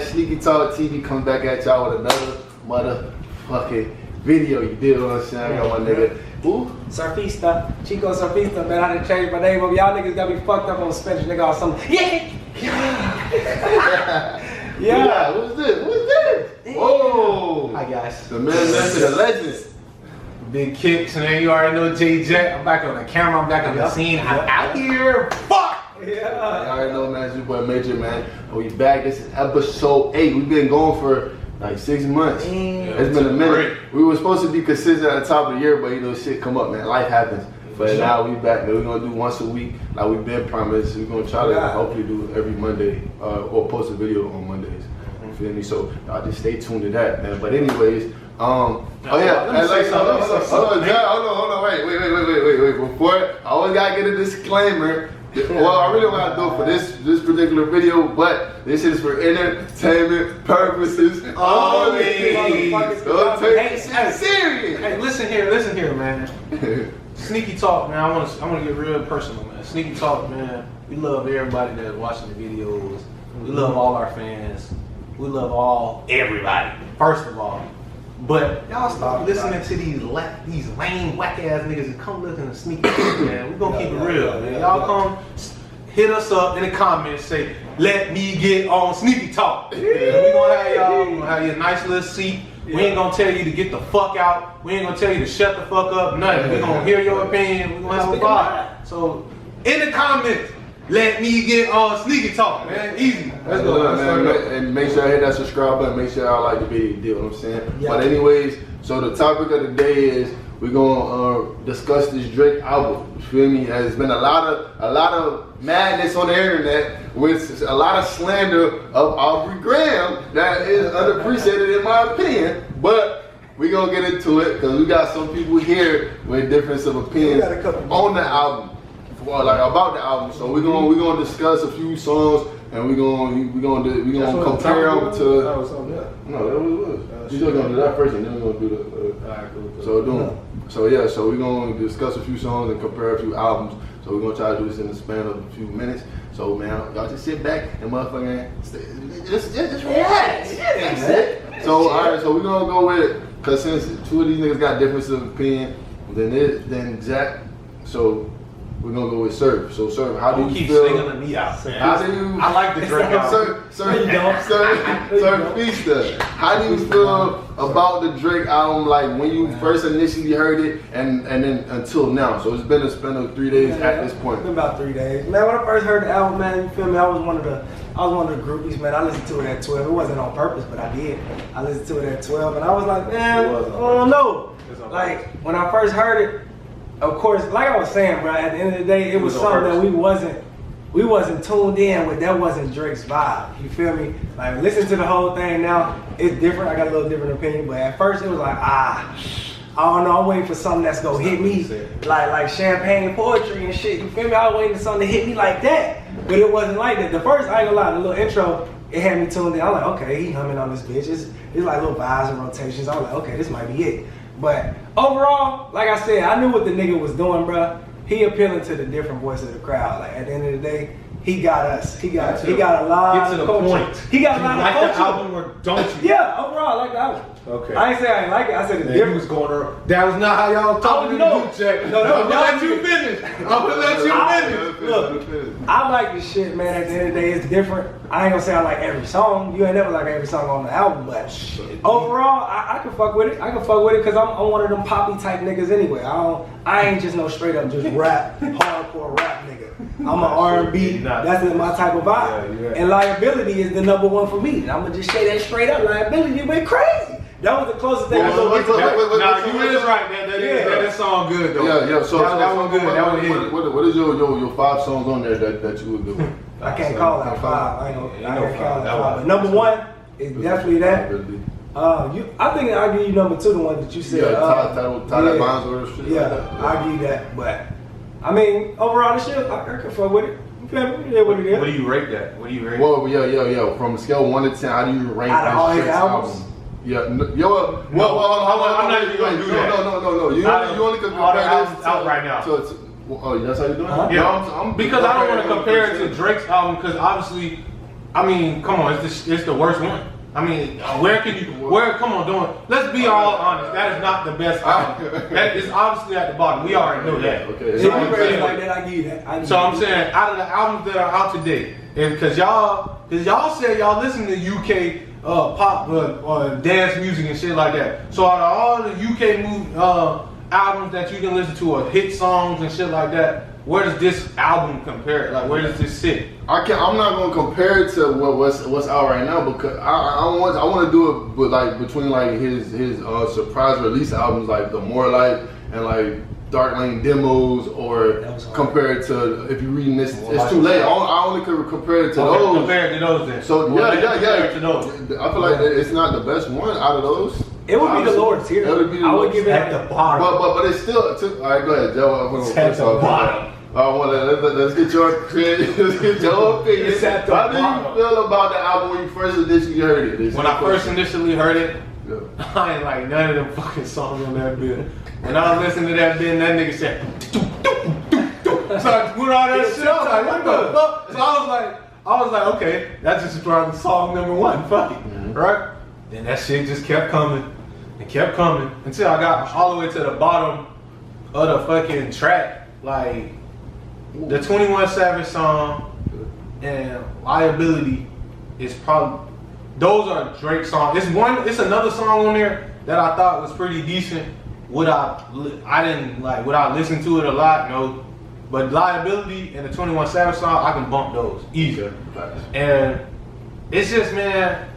Sneaky Talk TV comes back at y'all with another motherfucking video. You did what I'm saying? I got my nigga. Who? Surfista. Chico Surfista, man. I done changed my name up. Y'all niggas got me fucked up on Spanish nigga or something. Yeah. Yeah. Who's this? Who's this? Whoa. Hi, guys. The man next to the legends. Big kicks, man. You already know J Jack. I'm back on the camera. I'm back on the scene. I'm out here. Fuck. Yeah. I already know, man. It's your boy Major, man. We back. This is episode 8. We've been going for like 6 months. It's been a minute. We were supposed to be consistent at the top of the year, but you know, shit come up, man. Life happens. But now we back, man. We're gonna do once a week, like we've been promised. We're gonna try to hopefully do every Monday, or post a video on Mondays. You feel me? So y'all just stay tuned to that, man. But anyways, hold on, wait. Before, I always gotta get a disclaimer. Well, I really want to do it for this particular video, but this is for entertainment purposes only. Don't take it serious. Hey, listen here, man. Sneaky Talk, man. I want to get real personal, man. Sneaky Talk, man. We love everybody that's watching the videos. We love all our fans. We love everybody. First of all. But y'all stop listening to these lame, whack ass niggas and come listen to Sneaky Talk, man. We gonna keep it real, man. Y'all come hit us up in the comments, say, let me get on Sneaky Talk. We gonna have y'all, we gonna have you a nice little seat. We ain't gonna tell you to get the fuck out. We ain't gonna tell you to shut the fuck up, nothing. We gonna hear your opinion. We gonna have a vibe. So in the comments, let me get on Sneaky Talk, man. Easy. Let's go, man. And make sure I hit that subscribe button. Make sure y'all like the video. You know what I'm saying? Yeah. But anyways, so the topic of the day is we're gonna discuss this Drake album. You feel me? There's been a lot of madness on the internet with a lot of slander of Aubrey Graham that is unappreciated in my opinion. But we're gonna get into it because we got some people here with difference of opinions on the album. Well, like about the album, so we're gonna discuss a few songs and we're gonna compare them to. No, that was. You're gonna do that first, and then we're gonna do the. So we're gonna discuss a few songs and compare a few albums. So we're gonna try to do this in the span of a few minutes. So man, y'all just sit back and motherfucking just relax. That's it. So alright, so we're gonna go with because since two of these niggas got difference of opinion, then Jack. So we're gonna go with Surf. So Surf, how do you keep feel? singing me out, man. How do you? I like the Drake album. Surfista, how do you feel about the Drake album? Like when you first initially heard it, and then until now. So it's been a span of 3 days at this point. It's been about 3 days, man. When I first heard the album, man, you feel me? I was one of the groupies, man. I listened to it at 12. It wasn't on purpose, but I did. I listened to it at 12, and I was like, man, I don't know. Like when I first heard it. Of course, like I was saying, bro, at the end of the day, it was something that we wasn't tuned in with. That wasn't Drake's vibe. You feel me? Like listen to the whole thing now, it's different. I got a little different opinion, but at first it was like, I don't know, I'm waiting for something that's gonna hit me like champagne poetry and shit. You feel me? I was waiting for something to hit me like that. But it wasn't like that. The first, I ain't gonna lie, the little intro, it had me tuned in. I'm like, okay, he humming on this bitch. It's like little vibes and rotations. I was like, okay, this might be it. But overall, like I said, I knew what the nigga was doing, bro. He appealing to the different voice of the crowd. Like at the end of the day, he got us. He got a lot of culture. He got a lot of culture. The album or don't you? Yeah, overall, I like the album. Okay. I ain't say I didn't like it. I said it's different. He was going around. That was not how y'all talking to the group chat. No, I'm gonna let you finish. Finish. I like this shit, man. At the end of the day, it's different. I ain't gonna say I like every song. You ain't never like every song on the album, but overall, I can fuck with it. I can fuck with it because I'm one of them poppy type niggas anyway. I ain't just no straight up just rap, hardcore rap nigga. I'm an R&B. That's my type of vibe. And Liability is the #1 for me. And I'm gonna just say that straight up. Liability went crazy. That was the closest thing. Nah, you is right. That song good though. Yeah. So that one good. What is your 5 songs on there that you would do? I can't call that 5. I can't call that 5. But #1 is definitely that. I think I'll give you #2, the one that you said. Tie that bonds or shit. Yeah, I'll give you that. But I mean, overall, the shit, I can fuck with it. What do you rate that? Well, yeah. From a scale of 1 to 10, how do you rank that Drake's album? Yeah, I'm not even gonna do that. No. You only can compare this out right now. Oh, that's how you doing it? Yeah, because I don't want to compare it to Drake's album because obviously I mean, come on, it's the worst one. I mean, come on, let's be all honest. That is not the best album. That is obviously at the bottom. We already know that. Okay. So I'm saying, like that, I give you that. So I'm saying, out of the albums that are out today, and because y'all said y'all listen to UK pop dance music and shit like that. So out of all the UK albums that you can listen to, or hit songs and shit like that, where does this album compare? Like, where does this sit? I'm not gonna compare it to what's out right now because I want to do it, but like between like his surprise release albums like the More Light and like Dark Lane demos, or compared to if you're reading this, it's too late. I only could compare it to those. Compared to those then. So yeah. To those. I feel like it's not the best one out of those. It would be the lower tier. I would give it at the bottom. But it's still. All right, go ahead, Joe. It's at the bottom. Let's get your opinion. It's at the How do you feel about the album when you first initially heard it? When I first initially heard it, yeah. I ain't like none of them fucking songs on that bit. When I was listening to that bit, that nigga said, so I put all that shit. I was like, what the fuck? So I was like, okay, that's just probably song number one. Fuck it, right? Then that shit just kept coming and kept coming until I got all the way to the bottom of the fucking track, like. The 21 Savage song and Liability is probably, those are Drake songs. It's another song on there that I thought was pretty decent. Would I listen to it a lot? No. But Liability and the 21 Savage song, I can bump those easy. And it's just, man,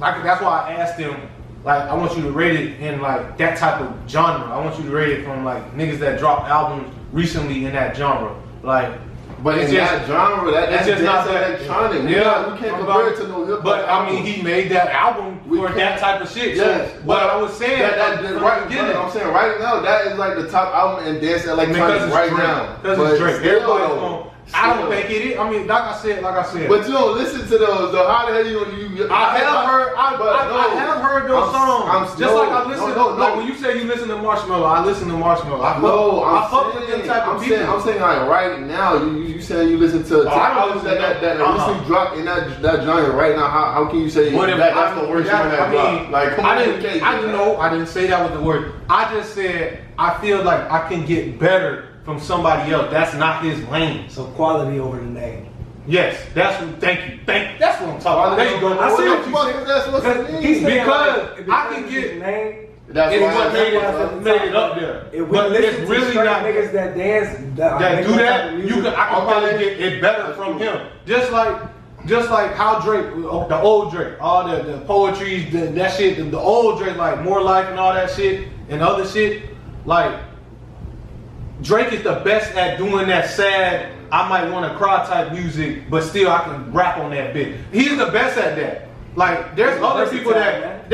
like that's why I asked him, like, I want you to rate it in like that type of genre. I want you to rate it from like niggas that dropped albums recently in that genre. Like, but it's in just, that genre, that's just not electronic. Yeah, we can't compare it to no hip hop. But I mean, he made that album for that type of shit. Yes, so, but I was saying I'm saying right now that is like the top album in dance electronic right now. Because it's Drake. Everybody's going. I don't think it is. I mean, like I said. But you don't listen to those though. How the hell you? I have heard those songs. Just like I listen. Like when you say you listen to Marshmello, I listen to Marshmello. I fuck with them type of people. I'm saying like right now. You saying you listen to albums that recently dropped in that genre right now. How can you say that's the worst one that dropped? Like, come on. I didn't say that with the word. I just said I feel like I can get better from somebody else. That's not his lane. So quality over the name. Yes, that's what. Thank you. That's what I'm talking about. There you go. I see what you said. That's what it means. Because I can get. Name. That's what made it up there. But it's really not niggas that dance that do that. I can probably get it better from him. Just like how Drake, the old Drake, all the poetry, that shit, the old Drake, like More Life and all that shit and other shit, like. Drake is the best at doing that sad, I might want to cry type music, but still I can rap on that bit. He's the best at that. Like there's other people that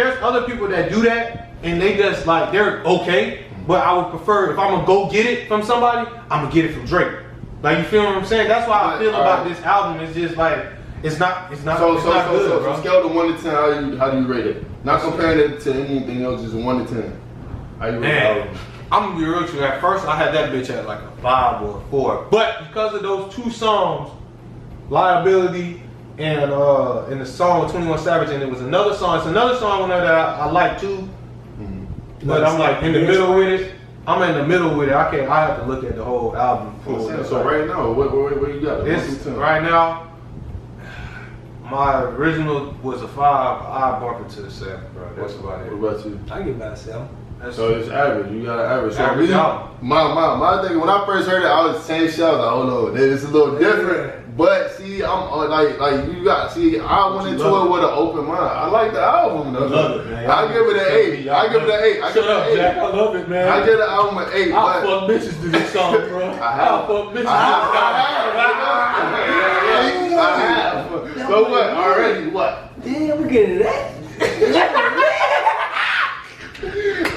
do that and they just like they're okay, but I would prefer if I'm gonna go get it from somebody, I'm gonna get it from Drake. Like you feel what I'm saying? That's why I feel about this album. It's just like it's not good, bro. So scale to 1 to 10, how do you rate it? Not comparing it to anything else, just 1 to 10. How you rate the album? I'm gonna be real with you. At first, I had that bitch at like a 5 or a 4, but because of those two songs, Liability and the song with 21 Savage, and it was another song. It's another song on there that I like too, but I'm like in the middle with it. I'm in the middle with it. I have to look at the whole album. So right now, what you got? Right now, my original was a 5. I bump it to the 7, bro. That's about it. What about you? I give that a 7. So it's average. You got an average. So average my thing, when I first heard it, I was the same shit. I was like, oh no, it's a little different. Yeah. But see, I'm like you got see. I went into it with an open mind. I like the album though. I love it, man. I give it an 8. I give it an 8. Shut up, Jack. I love it, man. I give the album an 8. I'll fuck bitches to this song, bro. I'll fuck bitches. I have. So what? Already what? Damn, we're getting that.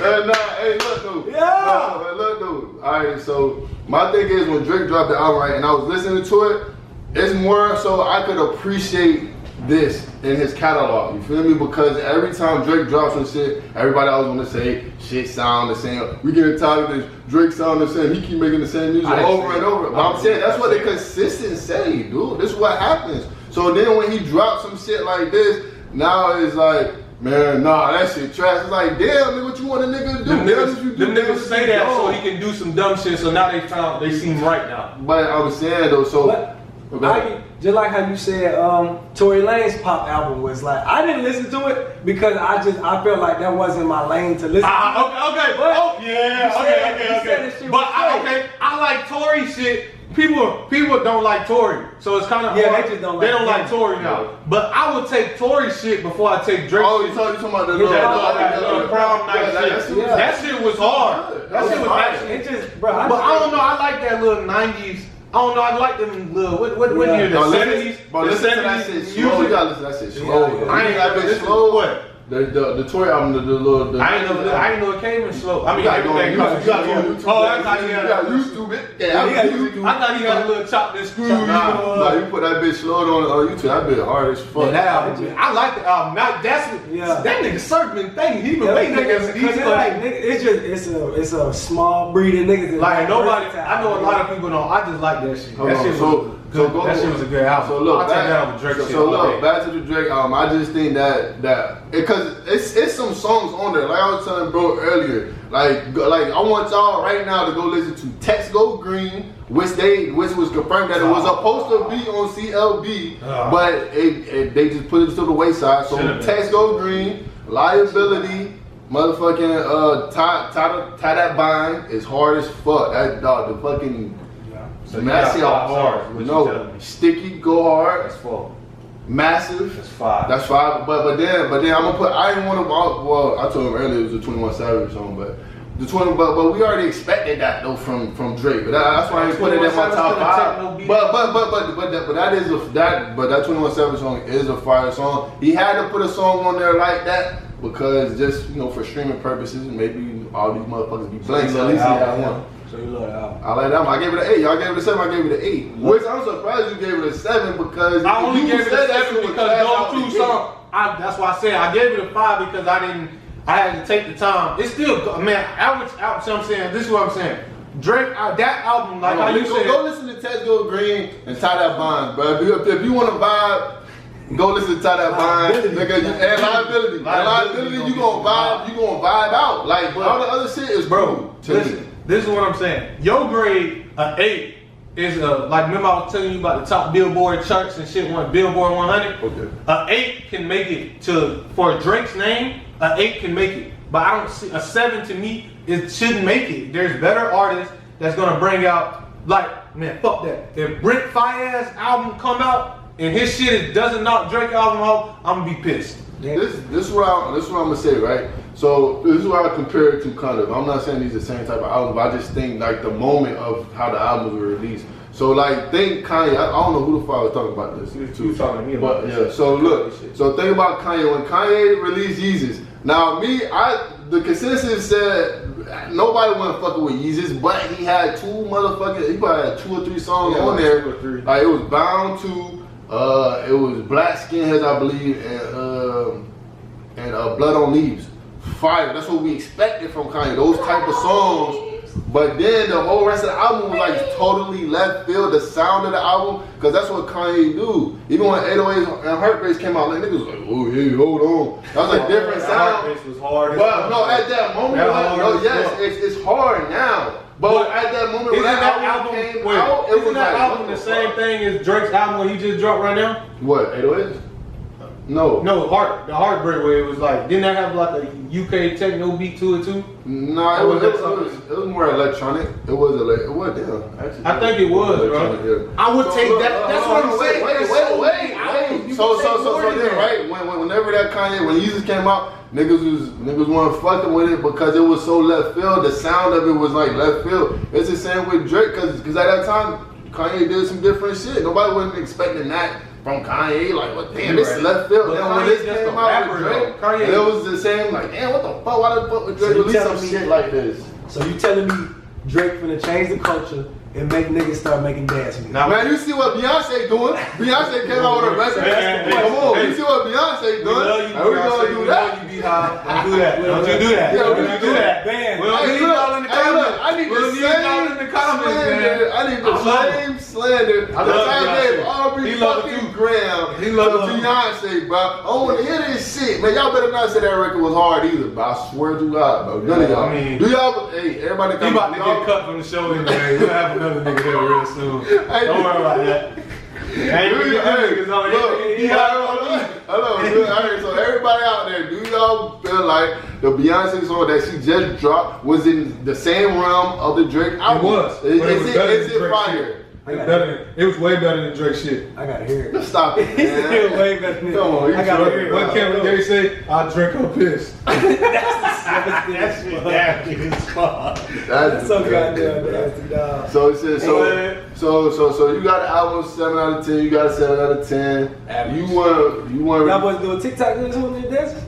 Hey, look, dude. Yeah. Look, dude. All right, so my thing is when Drake dropped the album, right, and I was listening to it, it's more so I could appreciate this in his catalog. You feel me? Because every time Drake drops some shit, everybody always want to say shit sound the same. We get tired of this. Drake sound the same. He keep making the same music over and over. But I'm saying that's what they consistent say, dude. This is what happens. So then when he dropped some shit like this, now it's like, man, nah, that shit trash. It's like, damn, nigga, what you want a nigga to do? Them niggas say that so he can do some dumb shit. So now they seem right now. But I was saying though, so. Just like how you said, Tory Lanez pop album was like, I didn't listen to it because I felt like that wasn't my lane to listen to. Okay. But I like Tory shit. People don't like Tory, so it's kind of hard. They don't like Tory now. But I would take Tory shit before I take Drake. Oh, you talking about the little prom night shit? That shit was hard. That shit was actually. But I don't know. I like that little 90s. I don't know. I like them little what year? The 70s. But listen to that shit slow. You gotta listen to that shit slow. I ain't that bitch slow. What? The Tory album, the little. I ain't know it came in slow. I mean, you gotta go on YouTube. Oh, that's how you got YouTube it. Yeah, I thought he got a little chopped and screwed. Nah, you put that bitch slow on YouTube. That bitch hard as fuck. I like the album. That nigga surfing thing. He been making niggas. It's a small breed of niggas. Like nobody. I know a lot of people don't. I just like that shit. That shit was. That shit was a good album. So look, back to the Drake album. I just think that because it's some songs on there. Like I was telling bro earlier, like I want y'all right now to go listen to Text Go Green, which was confirmed that it was supposed to be on CLB, but they just put it to the wayside. So Text Go Green, Liability, motherfucking tie that bind is hard as fuck. That dog, the fucking. Massive hard. Sticky go hard. That's 4. Massive. That's 5. That's 5. But then I'm gonna put. I didn't want to. Well, I told him earlier it was a 21 Savage song, but the 20. But we already expected that though from Drake. But that's why I didn't put it in my top 5. But that 21 Savage song is a fire song. He had to put a song on there like that because just for streaming purposes, maybe all these motherfuckers be blank. So at least he had one. So you love that album. I like that one. I gave it an 8. Y'all gave it a 7. I gave it an 8. Which I'm surprised you gave it a 7 because I only gave it a 7 because those 2 songs. That's why I said I gave it a 5 because I had to take the time. It's still, man. Average album. So I'm saying this is what I'm saying. Drake, that album, like how you said. Go listen to Text Go Green and Tie That Bond, bro. If you want to vibe. Go listen to Tie That Bind, nigga. And liability, you gonna vibe out. Like all the other shit is bro. This is what I'm saying. Your grade, an 8, is like remember I was telling you about the top Billboard charts and shit, Billboard 100. Okay. An 8 can make it for Drake's name. An 8 can make it, but I don't see a 7 to me. It shouldn't make it. There's better artists that's gonna bring out man, fuck that. If Brent Faiyaz album come out. And his shit doesn't knock Drake album out, I'm gonna be pissed. This is what I'm gonna say, right? So this is what I compare it to kind of. I'm not saying these are the same type of albums, but I just think like the moment of how the albums were released. So like think Kanye, I don't know who the fuck I was talking about this. You talking to me about this. Yeah, so look, so think about Kanye. When Kanye released Yeezus, now the consensus said nobody wasn't fucking with Yeezus, but he had he probably had 2 or 3 songs on there. 2 or 3. Like it was Bound to. It was Black Skinheads, I believe, and Blood on Leaves. Fire. That's what we expected from Kanye. Those type of songs. But then the whole rest of the album was like totally left field. The sound of the album, because that's what Kanye do. Even when 808s and Heartbreaks came out, like niggas was like, oh yeah, hold on. That was a different sound. Heartbreaks was hard. But no, at that moment, it's hard now. But at that moment when that album came out, it was that album the same thing as Drake's album when he just dropped right now? What, 808s? No. No, the Heartbreak where it was like, didn't that have like a UK techno beat to it too? No, it was more electronic. It was damn. Actually, I think it was, bro. Yeah. I would take that. That's what I'm saying. Wait. So then, right? Whenever that Kanye, when Yeezus came out, niggas weren't fucking with it because it was so left field. The sound of it was like left field. It's the same with Drake because at that time Kanye did some different shit. Nobody wasn't expecting that from Kanye. Like, what? Damn, this is left field. Then when this came out with Drake, it was the same. Like, damn, what the fuck? Why the fuck would Drake release some shit like this? So you telling me Drake finna change the culture and make niggas start making dance music? Man, you see what Beyonce doing? Beyonce came out with a record. Come on, you see what Beyonce doing? And we gonna do that. You be high. Don't do that. Don't you do that. Yeah, don't you do that. Man, we'll need y'all in the comments. I need the same. I need the slander. I love I gave Beyonce. Aubrey He love fucking you. Graham He to love you. Beyonce, bro. I don't want to hear this shit, man. Y'all better not say that record was hard either, but I swear to God, bro. None of y'all. I mean, do y'all? Hey, everybody He come. about to get cut from the show anyway. We'll have another nigga there real soon. Don't worry about that. Hello. So everybody out there, do y'all feel like the Beyonce song that she just dropped was in the same realm of the Drake album? It was. Is it fire? It was way better than Drake shit. I gotta hear it. Let's stop it, He's still man. way better than Come on, I gotta hear it. What Kevin Gates say? I drink her piss. That shit nasty as fuck. That's so goddamn nasty, dog. So it says so you got an album 7 out of 10. You got a 7 out of 10. Average. You want. Y'all boys do a TikTok this one in dances?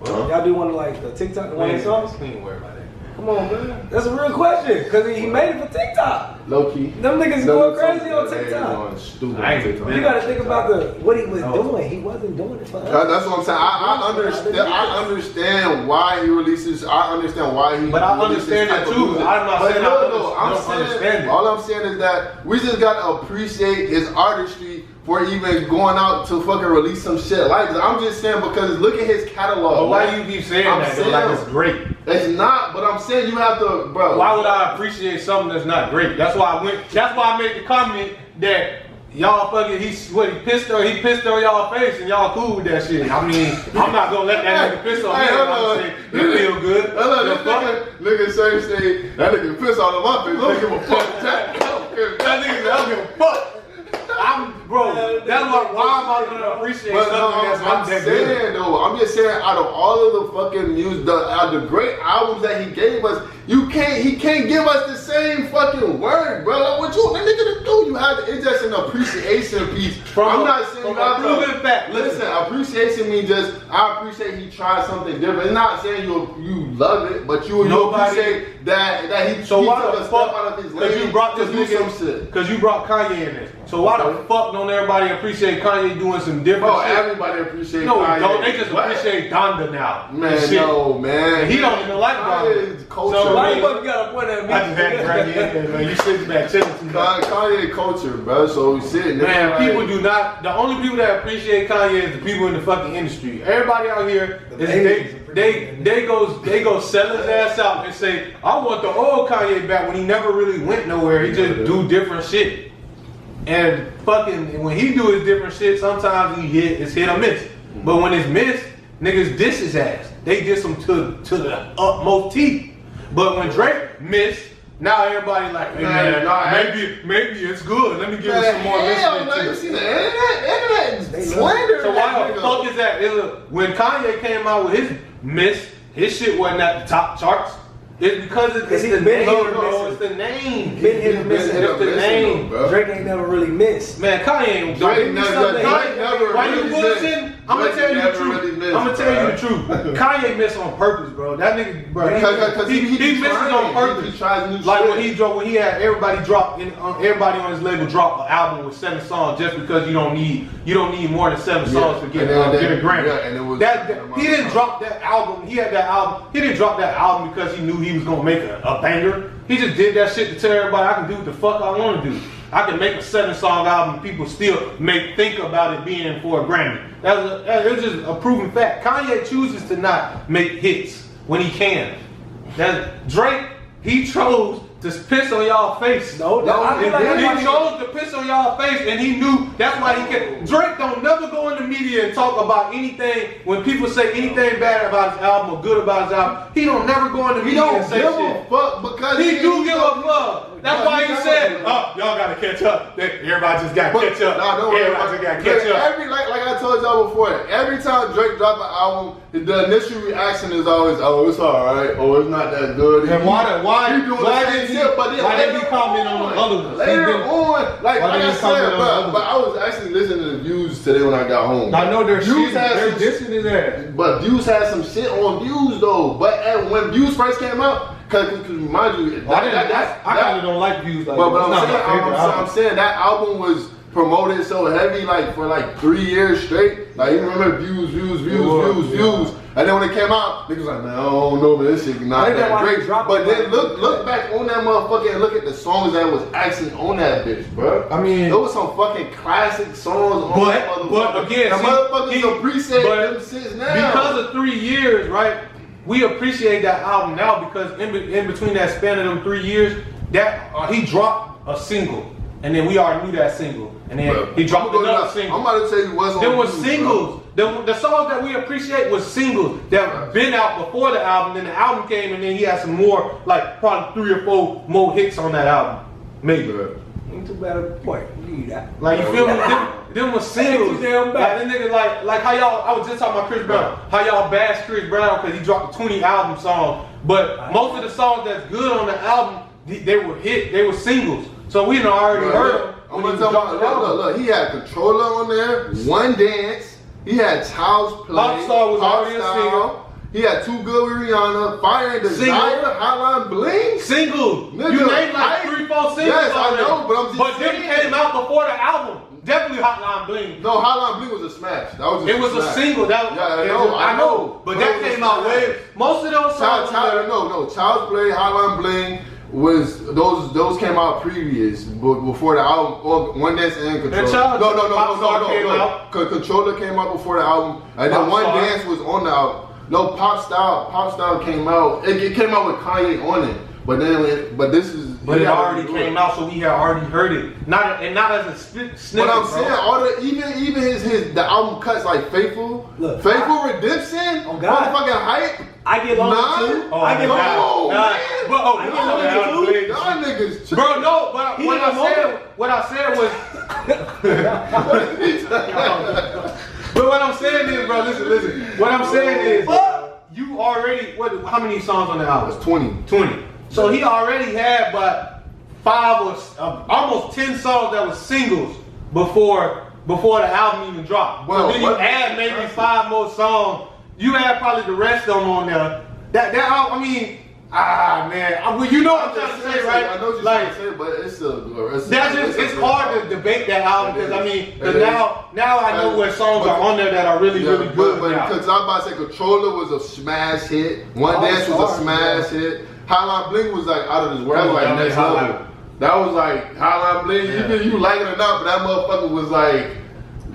Huh? Y'all do one of like the TikTok, one of the songs? We ain't worry about that. Come on, man. That's a real question, because he made it for TikTok. Low key. Them niggas going crazy on TikTok. Stupid I on ain't TikTok. You gotta think about what he was doing. He wasn't doing it for us. That's what I'm saying. I understand why he releases. I understand why he. But I releases understand type it of too. music. I'm not But saying no, I don't understand it. All I'm saying is that we just gotta appreciate his artistry for even going out to fucking release some shit like this. I'm just saying because look at his catalog. But why man. do you keep saying I'm that? saying- Like it's great. It's not, but I'm saying you have to, bro. Why would I appreciate something that's not great? That's why I made the comment that y'all fucking he pissed on y'all face and y'all cool with that shit. I mean, I'm not gonna let that nigga piss on me. I'm gonna say you feel good. Nigga say that nigga piss all on my face. Don't give a fuck. That nigga said, I don't give a fuck. That's why am I gonna appreciate But something that's not that good? I'm just saying, out of all of the fucking music, the great albums that he gave us, he can't give us the same fucking word, bro. Like, what you want that nigga to do? You have to, it's just an appreciation piece. I'm not saying you have proven fact. Listen, appreciation means just I appreciate he tried something different. It's not saying you love it, but you appreciate that he So why took the a step fuck? out of his Because lane you brought to this do some nigga. shit. Because you brought Kanye in this. So why the fuck don't everybody appreciate Kanye doing some different Bro, shit? everybody appreciates No, Kanye. don't. They just What? appreciate Donda now. Man, Shit. no, man. He don't even like Kanye's Donda. culture. So Why the fuck you gotta point at me? I just had to bring you in there, man. You sitting back chilling too much. Kanye culture, bro. So we sitting there. Man, like, people do not. The only people that appreciate Kanye is the people in the fucking industry. Everybody out here they go sell his ass out and say, I want the old Kanye back when he never really went nowhere. He just do different shit. And fucking when he do his different shit, sometimes it's hit or miss. But when it's missed, niggas diss his ass. They diss him to the utmost teeth. But when Drake missed, now everybody like, hey, man, maybe it's good. Let me give it some more listening to you it. see the internet slander. So why the fuck is that? When Kanye came out with his miss, his shit wasn't at the top charts. It's because it's the name, bro. It's the name. Been hit or miss. It's the name. Drake ain't never really missed. Man, Kanye ain't Drake never Why you really bullshitting? I'm gonna tell you the truth. really I'm gonna tell you the truth. Kanye missed on purpose, bro. That nigga, bro. He misses on purpose. He tries new Like shit. when he had everybody on his label drop an album with 7 songs just because you don't need more than 7 songs to get a Grammy. Yeah, and it was He didn't drop that album. He didn't drop that album because he knew he was gonna make a banger. He just did that shit to tell everybody I can do what the fuck I want to do. I can make a 7-song album. People still think about it being for a Grammy. It's just a proven fact. Kanye chooses to not make hits when he can. Drake, he chose to piss on y'all face. I feel like He chose to piss on y'all face, and he knew that's why he can. Drake don't never go in the media and talk about anything. When people say anything bad about his album or good about his album, he don't never go in the media and say shit. Fuck because He do give a fuck. That's why he said, "Oh, y'all gotta catch up. Everybody just got to catch up. Everybody just got to catch up." Like I told y'all before, every time Drake drop an album, the initial reaction is always, "Oh, it's alright," or "It's not that good." And why did he comment on the other ones? Later on, like I said, on but I was actually listening to the Views today when I got home. I know they're dissing his ass. But Views had some shit on Views though. But when Views first came out, cause mind you, I kind of don't like Views like but that. I'm saying that album promoted so heavy, like for like 3 years straight. Like you remember views. And then when it came out, niggas like, man, I don't know, man, this shit not that great. But then look back on that motherfucker and look at the songs that was actually on that bitch, bro. I mean, there was some fucking classic songs on that motherfucker. But again, the motherfuckers appreciate them shits now. Because of 3 years, right? We appreciate that album now because in between that span of them 3 years, that he dropped a single, and then we already knew that single, and then he dropped another single. I'm about to tell you what's on. There was singles. The songs that we appreciate was singles that been out before the album. Then the album came, and then he had some more, like probably 3 or 4 more hits on that album, maybe. Ain't too bad of a point. Need that. Like you feel me? Them was singles. Damn like them niggas like how y'all. I was just talking about Chris Brown. How y'all bash Chris Brown because he dropped a 20 album song, but most of the songs that's good on the album, they were hit. They were singles. So we done already heard them. I'm gonna tell you, look, he had Controller on there, One Dance, he had Child's Play, Popstar was already a single. He had Too Good with Rihanna, Fire and Desire, Hotline Bling. Single. Nigga, You named like 3, 4 singles. Yes, I already. know, but I'm just But them saying. came out before the album. Definitely Hotline Bling. No, Hotline Bling was a smash. That was just It was a single. That I know. But that came out way. Most of those songs. Child's Play, Hotline Bling was those came out previous, but before the album. Or One Dance and Controller. No. Controller came out before the album, and then One Dance was on the album. No, Pop Style came out. It came out with Kanye on it, but then this is. But it already came out, so we had already heard it. Not as a snippet. But I'm saying, even the album cuts like Faithful Redemption, motherfucking Hype. I get lonely too. I get lonely. I get lonely too. Y'all niggas, bro. No, but what I said was. But what I'm saying is, bro, listen. What I'm saying is, you already. How many songs on the album? It's 20. So he already had about 5 or almost 10 songs that was singles before the album even dropped. Well, then you add maybe 5 more songs. You add probably the rest of them on there. That album, I mean, man, you know what I'm trying to say, right? I know what you're trying to say, but it's hard to debate that album because now I know what songs are on there that are really good. But because I'm about to say, Controller was a smash hit. One Dance was a smash hit. Hotline Bling was like out of this world, like next level. That was like Hotline Bling. You like it or not, but that motherfucker was like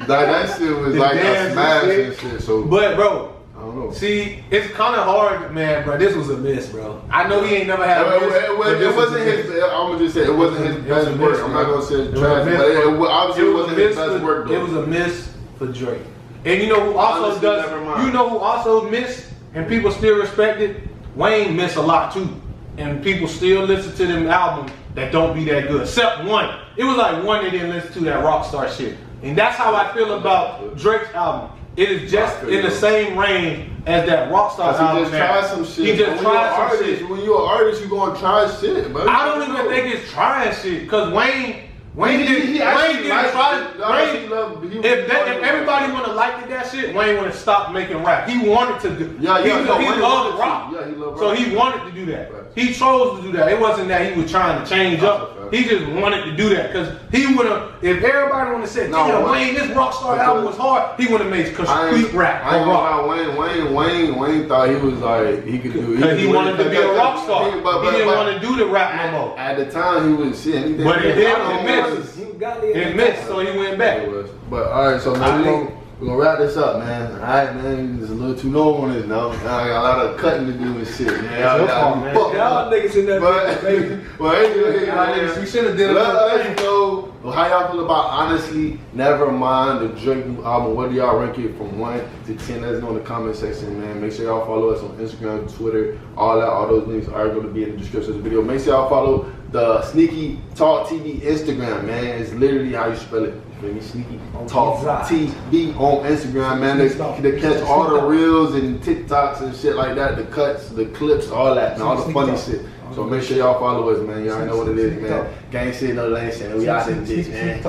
that shit was like a smash and shit. So, but bro. I don't know. See, it's kind of hard, man, bro. This was a miss, bro. I know he ain't never had a miss. It wasn't his. I'm gonna just say it wasn't his best work. I'm not gonna say trash, but obviously it wasn't his best work. Though. It was a miss for Drake. And you know who also does? You know who also missed, and people still respect it. Wayne missed a lot too, and people still listen to them albums that don't be that good. Except one. It was like one they didn't listen to, that Rockstar shit. And that's how I feel about Drake's album. It is just in the same range as that Rockstar album. He just tried some shit. He just tried some shit. When you're an artist, you gonna try shit, man. I don't even think it's trying shit, cause Wayne didn't try. If everybody would have liked that shit, Wayne would have stopped making rap. He wanted to do. He loved rock. Yeah, he loved rock. So he wanted to do that. He chose to do that. It wasn't that he was trying to change up. He just wanted to do that because he would have. If everybody would have said, "Damn, Wayne, this Rockstar album was hard," he would have made complete rap. I ain't gonna lie, Wayne thought he was like he could do. Because he wanted to be a rock star. He didn't want to do the rap no more. At the time, he was shit. But it missed. It missed, so he went back. But all right, so man, we're gonna wrap this up, man. All right, man, it's a little too long on this now. I got a lot of cutting to do and shit, man. Y'all niggas in that baby. Well, anyway, we should have did let us know how y'all feel about Honestly Nevermind, the Drake new album. What do y'all rank it from 1 to 10? Let us know in the comment section, man. Make sure y'all follow us on Instagram, Twitter, all that. All those links are going to be in the description of the video. Make sure y'all follow the Sneaky Talk TV Instagram, man. It's literally how you spell it. Sneaky Talk TV on Instagram, man. They catch all the reels and TikToks and shit like that, the cuts, the clips, all that, man, all the funny shit. So make sure y'all follow us, man. Y'all know what it is, man. Gang shit, no lane shit. We out in this, man.